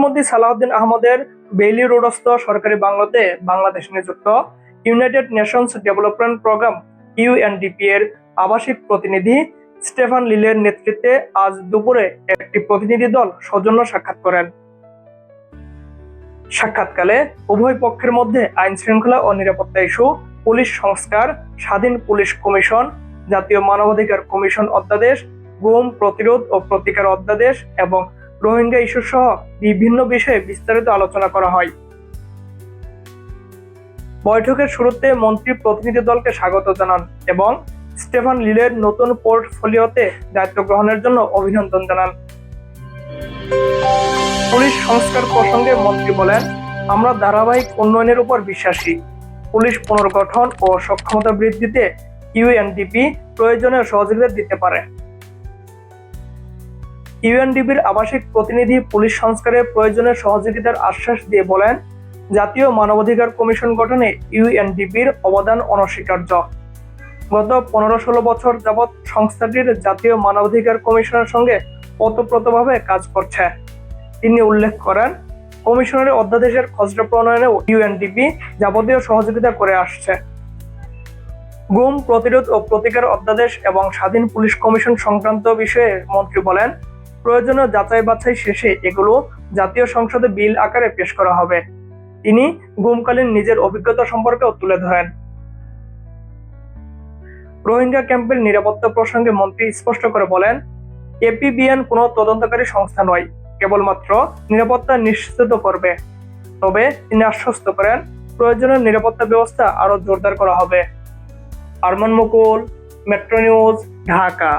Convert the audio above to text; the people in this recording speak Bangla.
প্রধানমন্ত্রী সালাউদ্দিন আহমদের বেইলি রোডস্থ সরকারি বাংলোতে বাংলাদেশ নিযুক্ত United Nations Development Programme UNDP এর আবাসিক প্রতিনিধি স্টেফান লিলের নেতৃত্বে আজ দুপুরে একটি প্রতিনিধি দল সৌজন্য সাক্ষাৎ করেন। সাক্ষাৎকালে উভয় পক্ষের মধ্যে আইন শৃঙ্খলা ও নিরাপত্তা ইস্যু, পুলিশ সংস্কার, স্বাধীন পুলিশ কমিশন, জাতীয় মানবাধিকার কমিশন অধ্যাদেশ, গুম প্রতিরোধ ও প্রতিকার অধ্যাদেশ এবং রোহিঙ্গা ইস্যু সহ বিভিন্ন বিষয়ে বিস্তারিত আলোচনা করা হয়। বৈঠকের শুরুতে মন্ত্রী প্রতিনিধি দলকে স্বাগত জানান এবং স্টেফান লিলের নতুন পোর্টফোলিওতে দায়িত্ব গ্রহণের জন্য অভিনন্দন জানান। পুলিশ সংস্কার প্রসঙ্গে মন্ত্রী বলেন, আমরা ধারাবাহিক উন্নয়নের উপর বিশ্বাসী। পুলিশ পুনর্গঠন ও সক্ষমতা বৃদ্ধিতে ইউএনডিপি প্রয়োজনীয় সহযোগিতা দিতে পারে। ইউএনডিপির আবাসিক প্রতিনিধি পুলিশ সংস্কারের প্রয়োজনীয় সহযোগিতার আশ্বাস দিয়ে বলেন, জাতীয় মানবাধিকার কমিশন গঠনে ইউএনডিপির অবদান অনস্বীকার্য। গত 15-16 বছর যাবৎ সংস্থাটির জাতীয় মানবাধিকার কমিশনের সঙ্গে ওতপ্রোতভাবে কাজ করছে। তিনি উল্লেখ করেন, কমিশনের অধ্যাদেশের খসড়া প্রণয়নেও ইউএনডিপি যাবতীয় সহযোগিতা করে আসছে। গুম প্রতিরোধ ও প্রতিকার অধ্যাদেশ এবং স্বাধীন পুলিশ কমিশন সংক্রান্ত বিষয়ে মন্ত্রী বলেন, প্রয়োজনীয় যাচাই বাছাই শেষে এগুলো জাতীয় সংসদে বিল আকারে পেশ করা হবে। তিনি গুমকালীন নিজের অভিজ্ঞতা সম্পর্কেও তুলে ধরেন। রোহিঙ্গা ক্যাম্পের নিরাপত্তা প্রসঙ্গে মন্ত্রী স্পষ্ট করে বলেন, এপিবিএন কোনো তদন্তকারী সংস্থা নয়, কেবলমাত্র নিরাপত্তা নিশ্চিত করবে। তবে তিনি আশ্বস্ত করেন, প্রয়োজনীয় নিরাপত্তা ব্যবস্থা আরো জোরদার করা হবে। আরমান মুকুল, মেট্রো নিউজ, ঢাকা।